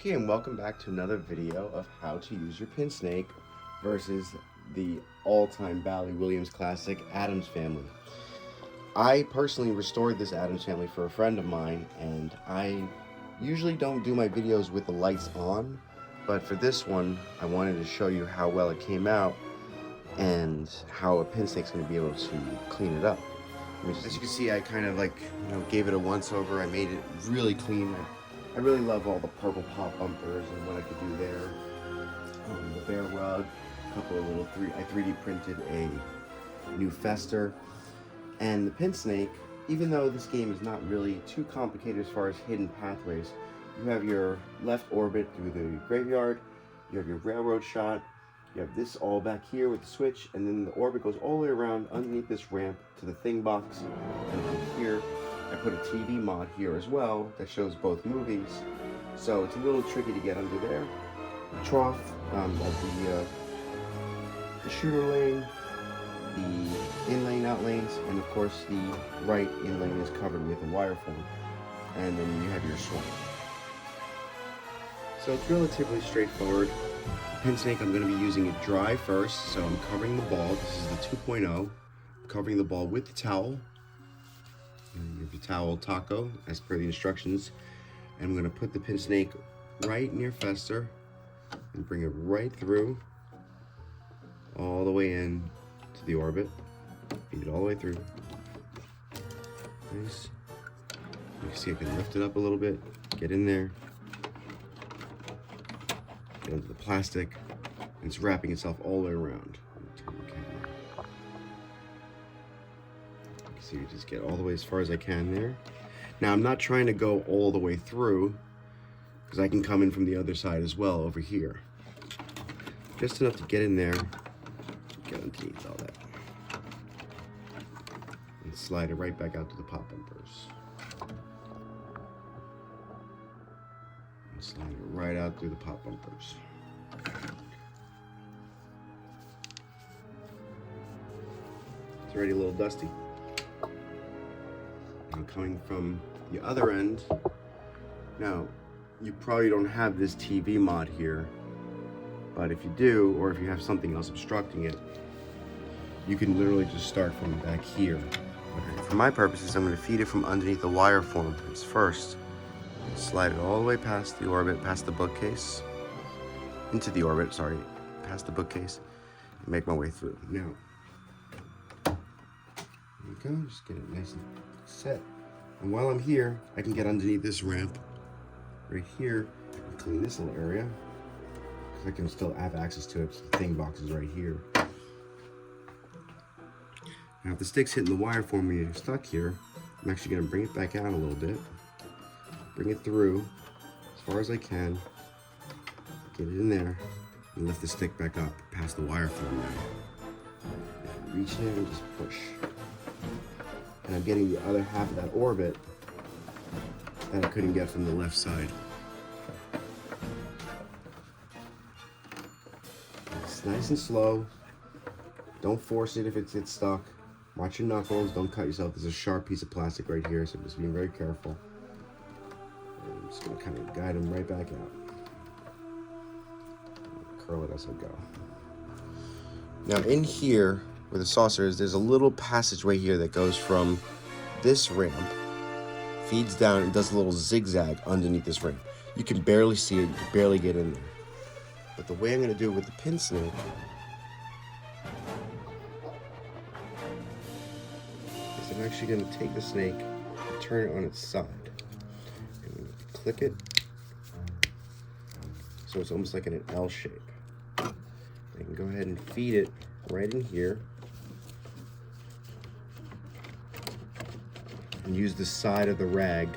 Okay, and welcome back to another video of how to use your PinSnake versus the all-time Bally Williams classic, Addams Family. I personally restored this Addams Family for a friend of mine, and I usually don't do my videos with the lights on, but for this one, I wanted to show you how well it came out and how a PinSnake's going to be able to clean it up. As you can see, I kind of gave it a once-over. I made it really clean. I really love all the purple pop bumpers and what I could do there. The bear rug, a couple of little I 3D printed a new fester. And the PinSnake, even though this game is not really too complicated as far as hidden pathways, you have your left orbit through the graveyard, you have your railroad shot, you have this all back here with the switch, and then the orbit goes all the way around underneath this ramp to the thing box. And from here, I put a TV mod here as well that shows both movies, so it's a little tricky to get under there. The trough of the shooter lane, the in lane, out lanes, and of course the right in lane is covered with a wire form, and then you have your swing. So it's relatively straightforward. PinSnake, I'm going to be using it dry first, so I'm covering the ball. This is the 2.0. I'm covering the ball with the towel. And you have your towel taco as per the instructions. And I'm going to put the PinSnake right near Fester and bring it right through, all the way in to the orbit. Feed it all the way through. Nice. You can see I can lift it up a little bit, get in there, get under the plastic, and it's wrapping itself all the way around. So you just get all the way as far as I can there. Now I'm not trying to go all the way through, because I can come in from the other side as well over here. Just enough to get in there, get underneath all that, and slide it right back out to the pop bumpers. And slide it right out through the pop bumpers. It's already a little dusty. Coming from the other end, now you probably don't have this TV mod here, but if you do, or if you have something else obstructing it, you can literally just start from back here. For my purposes, I'm going to feed it from underneath the wire form first, slide it all the way past the orbit, past the bookcase, into the orbit, sorry, past the bookcase, and make my way through. Now, there you go, just get it nice and set. And while I'm here, I can get underneath this ramp right here and clean this little area, because I can still have access to it. So the thing box is right here. Now if the stick's hitting the wire form when you're stuck here, I'm actually going to bring it back out a little bit, bring it through as far as I can, get it in there, and lift the stick back up past the wire form now. Reach in and just push. And I'm getting the other half of that orbit that I couldn't get from the left side. It's nice and slow. Don't force it if it gets stuck. Watch your knuckles, don't cut yourself. There's a sharp piece of plastic right here, so just being very careful. And I'm just gonna kind of guide them right back out. Curl it as I go. Now in here, where the saucer is, there's a little passageway here that goes from this ramp, feeds down, and does a little zigzag underneath this ramp. You can barely see it, you can barely get in there. But the way I'm going to do it with the PinSnake is I'm actually going to take the snake and turn it on its side. And I'm going to click it so it's almost like in an L shape. I can go ahead and feed it right in here. And use the side of the rag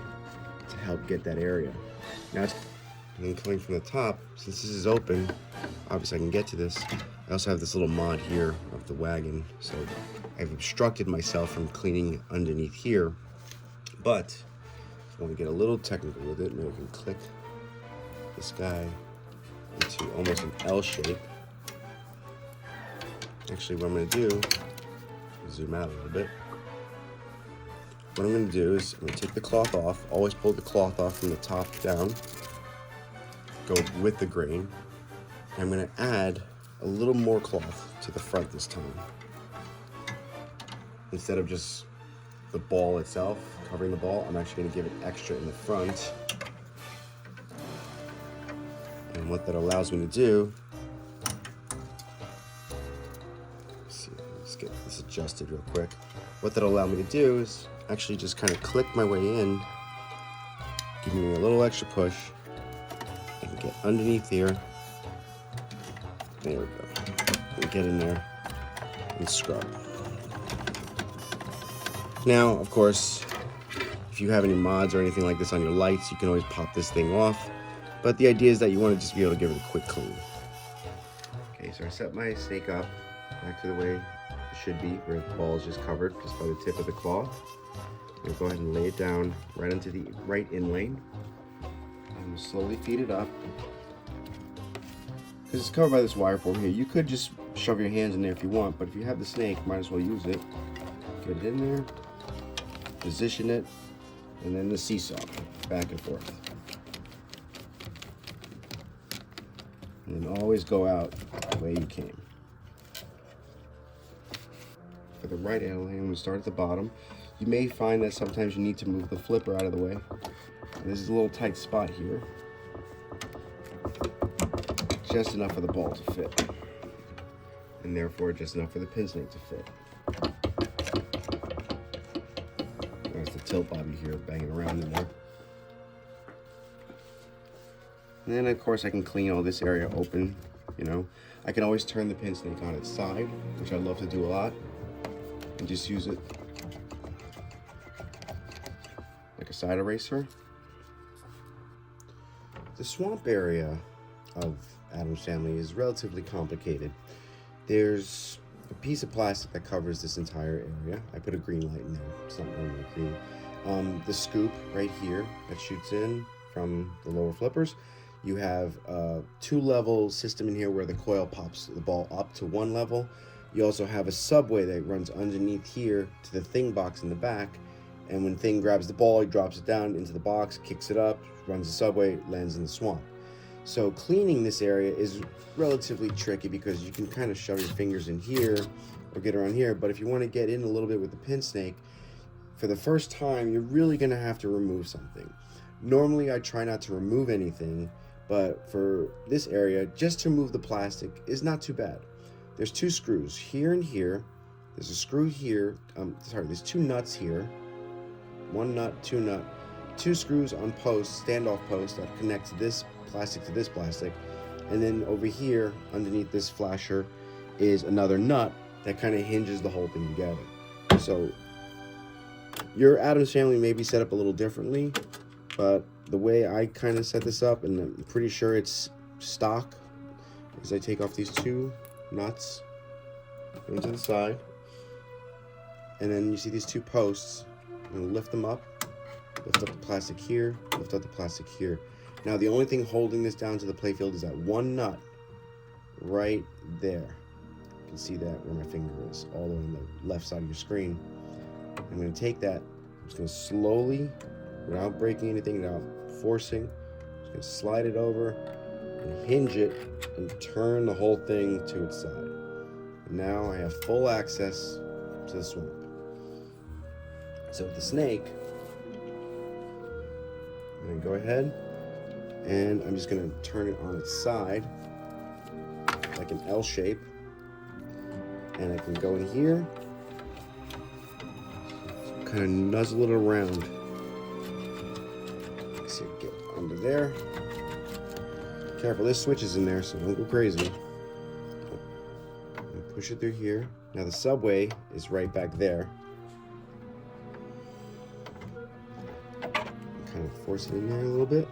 to help get that area. Now, and then coming from the top, since this is open, obviously I can get to this. I also have this little mod here of the wagon, so I've obstructed myself from cleaning underneath here. But if I want to get a little technical with it, maybe I can click this guy into almost an L shape. Actually, what I'm going to do, zoom out a little bit. What I'm going to do is I'm going to take the cloth off, always pull the cloth off from the top down, go with the grain. I'm going to add a little more cloth to the front this time. Instead of just the ball itself, covering the ball, I'm actually going to give it extra in the front. And what that allows me to do, let's get this adjusted real quick. What that'll allow me to do is actually just kind of click my way in, giving me a little extra push. I can get underneath here. There we go. And get in there and scrub. Now, of course, if you have any mods or anything like this on your lights, you can always pop this thing off. But the idea is that you want to just be able to give it a quick clean. Okay, so I set my snake up back to the way it should be, where the ball is just covered just by the tip of the claw. I'm going to go ahead and lay it down right into the right in lane. And slowly feed it up. Because it's covered by this wire form here. You could just shove your hands in there if you want, but if you have the snake, might as well use it. Get it in there, position it, and then the seesaw, back and forth. And then always go out the way you came. For the right lane, I'm going to start at the bottom. You may find that sometimes you need to move the flipper out of the way. And this is a little tight spot here. Just enough for the ball to fit. And therefore just enough for the PinSnake to fit. There's the tilt bobby here banging around in there. And then of course I can clean all this area open, you know. I can always turn the PinSnake on its side, which I love to do a lot, and just use it like a side eraser. The swamp area of Addams Family is relatively complicated. There's a piece of plastic that covers this entire area. I put a green light in there. It's not normally green. The scoop right here that shoots in from the lower flippers. You have a 2-level system in here where the coil pops the ball up to 1 level. You also have a subway that runs underneath here to the thing box in the back. And when thing grabs the ball, he drops it down into the box, kicks it up, runs the subway, lands in the swamp. So cleaning this area is relatively tricky because you can kind of shove your fingers in here or get around here. But if you want to get in a little bit with the PinSnake, for the first time, you're really going to have to remove something. Normally, I try not to remove anything, but for this area, just to remove the plastic is not too bad. There's 2 screws here and here. There's a screw here. There's 2 nuts here. 1 nut, 2 nut. 2 screws on posts, standoff posts that connects this plastic to this plastic. And then over here, underneath this flasher, is another nut that kind of hinges the whole thing together. So your Addams Family may be set up a little differently, but the way I kind of set this up, and I'm pretty sure it's stock, is I take off these 2 nuts into the side, and then you see these 2 posts. I'm going to lift them up, lift up the plastic here, lift up the plastic here. Now the only thing holding this down to the playfield is that 1 nut right there. You can see that where my finger is, all the way on the left side of your screen. I'm going to take that, I'm just going to slowly, without breaking anything, without forcing, I'm just going to slide it over and hinge it and turn the whole thing to its side. And now I have full access to the swamp. So with the snake, I'm going to go ahead and I'm just going to turn it on its side like an L shape, and I can go in here, kind of nuzzle it around. See it get under there. Careful, this switch is in there, so don't go crazy. Push it through here. Now the subway is right back there. Kind of force it in there a little bit.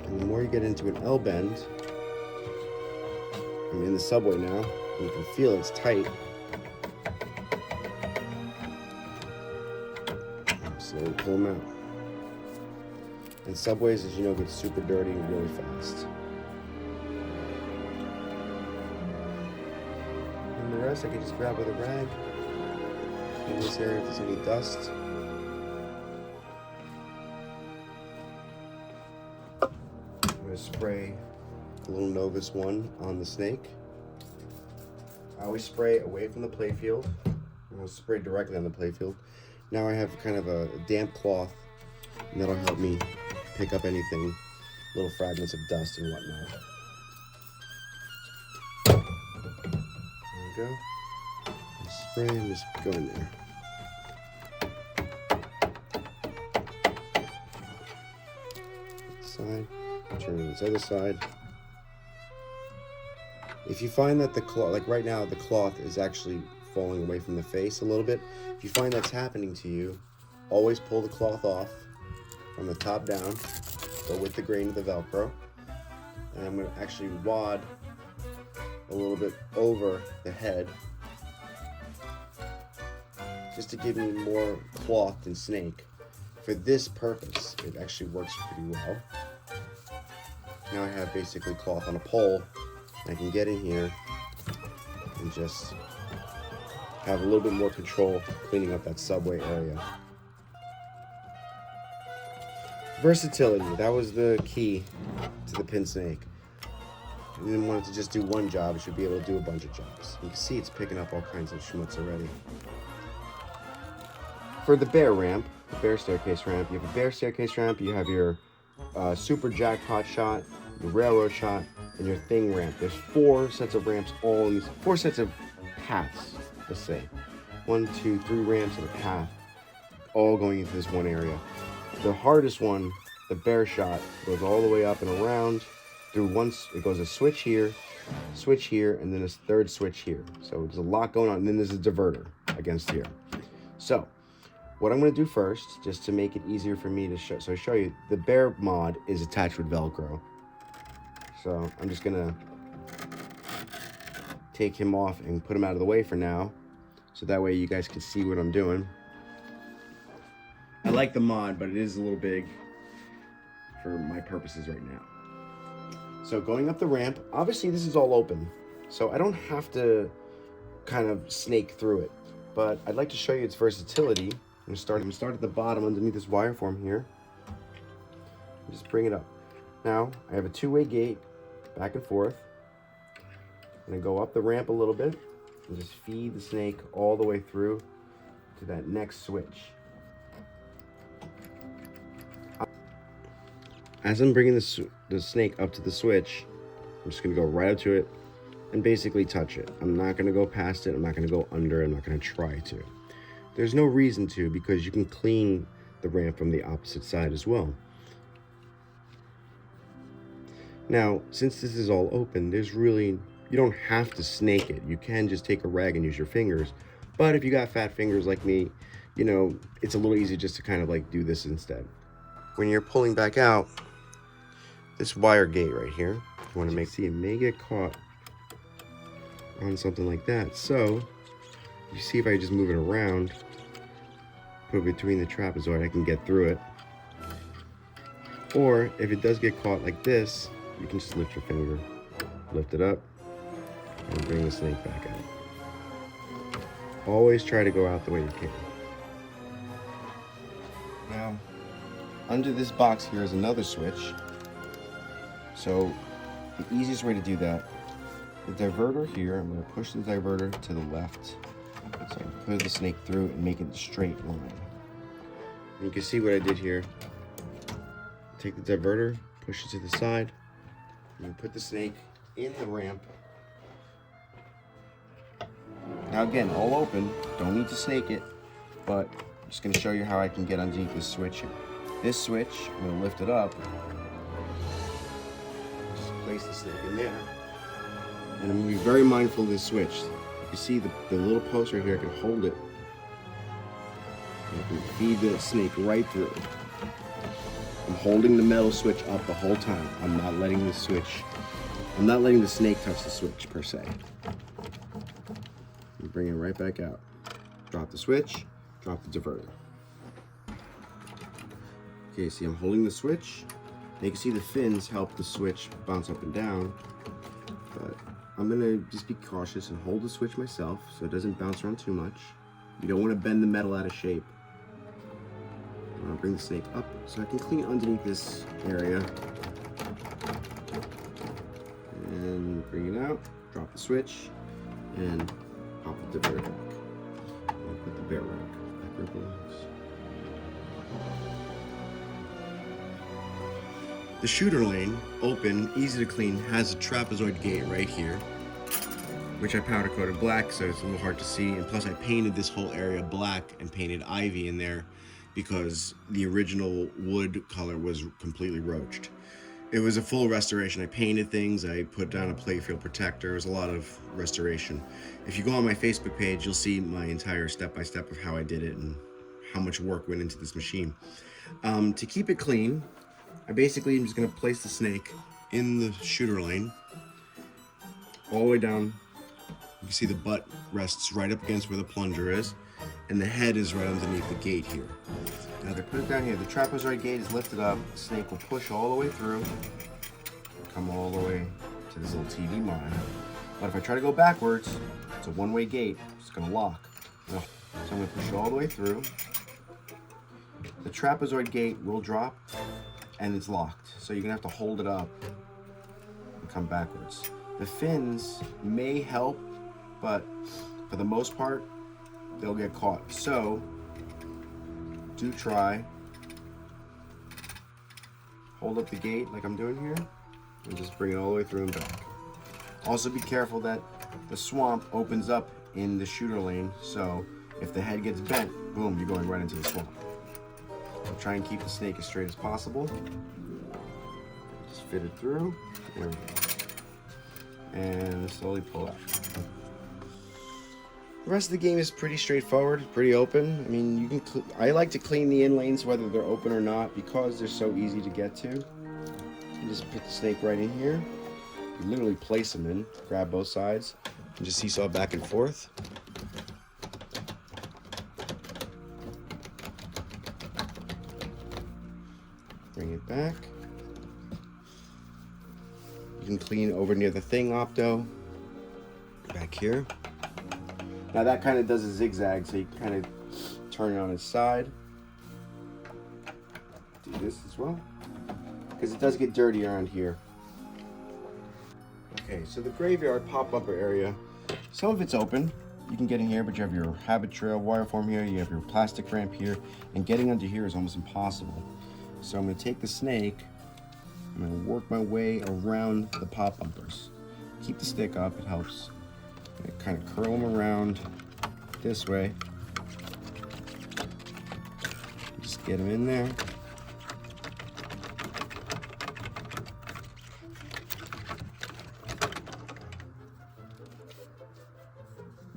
And the more you get into an L bend, I'm in the subway now, and you can feel it's tight. Slowly pull them out. And subways, as you know, get super dirty really fast. And the rest I can just grab with a rag. In this area if there's any dust. gonna spray a little Novus one on the snake. I always spray away from the playfield. I'm gonna spray directly on the playfield. Now I have kind of a damp cloth, and that'll help me pick up anything, little fragments of dust and whatnot. There we go. Spray and just go in there. Side, turn to this other side. If you find that the cloth, like right now, the cloth is actually falling away from the face a little bit. If you find that's happening to you, always pull the cloth off from the top down, go with the grain of the Velcro, and I'm going to actually wad a little bit over the head just to give me more cloth than snake. For this purpose, it actually works pretty well. Now I have basically cloth on a pole. I can get in here and just have a little bit more control cleaning up that subway area. Versatility, that was the key to the PinSnake. You didn't want it to just do one job, it should be able to do a bunch of jobs. You can see it's picking up all kinds of schmutz already. For the bear ramp, the bear staircase ramp, you have a bear staircase ramp, you have your super jackpot shot, your railroad shot, and your thing ramp. There's 4 sets of ramps, all in these 4 sets of paths, let's say. 1, 2, 3 ramps and a path, all going into this one area. The hardest one, the bear shot, goes all the way up and around through once. It goes a switch here, and then a third switch here. So there's a lot going on, and then there's a diverter against here. So what I'm going to do first, just to make it easier for me to show you, the bear mod is attached with Velcro. So I'm just going to take him off and put him out of the way for now, so that way you guys can see what I'm doing. I like the mod, but it is a little big for my purposes right now. So going up the ramp, obviously this is all open, so I don't have to kind of snake through it, but I'd like to show you its versatility. I'm gonna start at the bottom underneath this wire form here. Just bring it up. Now I have a 2-way gate, back and forth. I'm gonna go up the ramp a little bit and just feed the snake all the way through to that next switch. As I'm bringing the snake up to the switch, I'm just gonna go right up to it and basically touch it. I'm not gonna go past it, I'm not gonna go under, I'm not gonna try to. There's no reason to, because you can clean the ramp from the opposite side as well. Now, since this is all open, you don't have to snake it. You can just take a rag and use your fingers. But if you got fat fingers like me, you know, it's a little easy just to kind of like do this instead. When you're pulling back out, this wire gate right here, you want to see it may get caught on something like that. So you see, if I just move it around, put it between the trapezoid, I can get through it. Or if it does get caught like this, you can just lift your finger, lift it up, and bring the snake back out. Always try to go out the way you can. Now, under this box here is another switch. So the easiest way to do that, the diverter here, I'm going to push the diverter to the left. So I put the snake through and make it a straight line. And you can see what I did here. Take the diverter, push it to the side, and you put the snake in the ramp. Now again, all open, don't need to snake it, but I'm just going to show you how I can get underneath this switch here. This switch, I'm going to lift it up, just place the snake in there, and I'm going to be very mindful of this switch. You see the little post right here, I can hold it. I can feed the snake right through. I'm holding the metal switch up the whole time. I'm not letting the snake touch the switch per se. And bring it right back out. Drop the switch, drop the diverter. Okay, see, I'm holding the switch. And you can see the fins help the switch bounce up and down. But I'm gonna just be cautious and hold the switch myself so it doesn't bounce around too much. You don't want to bend the metal out of shape. I'm gonna bring the snake up so I can clean underneath this area. Bring it out, drop the switch, and pop the bear back. And put the bear rack back where it belongs. The shooter lane, open, easy to clean, has a trapezoid gate right here, which I powder coated black so it's a little hard to see, and plus I painted this whole area black and painted ivy in there because the original wood color was completely roached. It was a full restoration. I painted things, I put down a playfield protector. It was a lot of restoration. If you go on my Facebook page, you'll see my entire step-by-step of how I did it and how much work went into this machine. To keep it clean, I basically am just gonna place the snake in the shooter lane, all the way down. You can see the butt rests right up against where the plunger is, and the head is right underneath the gate here. Now they put it down here. The trapezoid gate is lifted up. The snake will push all the way through, come all the way to this little TV monitor. But if I try to go backwards, it's a one-way gate. It's gonna lock. So I'm gonna push it all the way through. The trapezoid gate will drop, and it's locked. So you're gonna have to hold it up and come backwards. The fins may help, but for the most part, they'll get caught. So do try. Hold up the gate like I'm doing here, and just bring it all the way through and back. Also be careful that the swamp opens up in the shooter lane, so if the head gets bent, boom, you're going right into the swamp. So try and keep the snake as straight as possible. Just fit it through. There we go. And slowly pull out. The rest of the game is pretty straightforward, pretty open. I mean, you can. I like to clean the in lanes whether they're open or not because they're so easy to get to. You just put the snake right in here. You literally place them in, grab both sides, and just seesaw back and forth. Bring it back. You can clean over near the thing opto. Back here. Now that kind of does a zigzag, so you can kind of turn it on its side. Do this as well, because it does get dirty around here. Okay, so the graveyard pop-up area, some of it's open. You can get in here, but you have your habit trail wire form here, you have your plastic ramp here, and getting under here is almost impossible. So I'm going to take the snake, I'm going to work my way around the pop bumpers. Keep the stick up, it helps. Kind of curl them around this way. Just get them in there.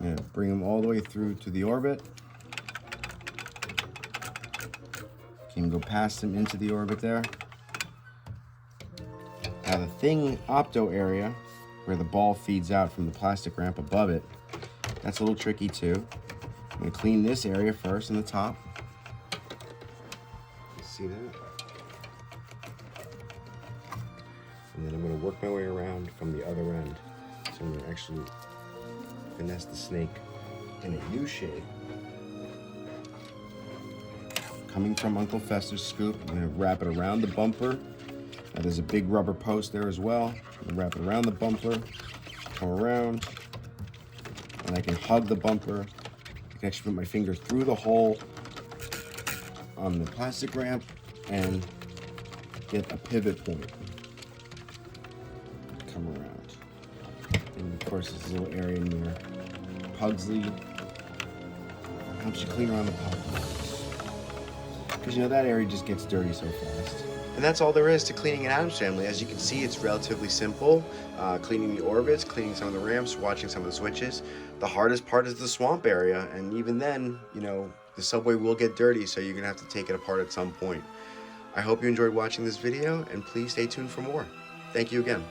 Yeah, bring them all the way through to the orbit. You can go past them into the orbit there. Now the thing opto area, where the ball feeds out from the plastic ramp above it, that's a little tricky too. I'm gonna clean this area first in the top. See that? And then I'm gonna work my way around from the other end. So I'm gonna actually finesse the snake in a U shape. Coming from Uncle Fester's scoop, I'm gonna wrap it around the bumper. Now there's a big rubber post there as well. I'm gonna wrap it around the bumper, come around, and I can hug the bumper. I can actually put my finger through the hole on the plastic ramp and get a pivot point. Come around. And of course, this little area near Pugsley helps you clean around the pug. Because you know that area just gets dirty so fast. And that's all there is to cleaning an Addams Family. As you can see, it's relatively simple. Cleaning the orbits, cleaning some of the ramps, watching some of the switches. The hardest part is the swamp area, and even then, you know, the subway will get dirty, so you're gonna have to take it apart at some point. I hope you enjoyed watching this video, and please stay tuned for more. Thank you again.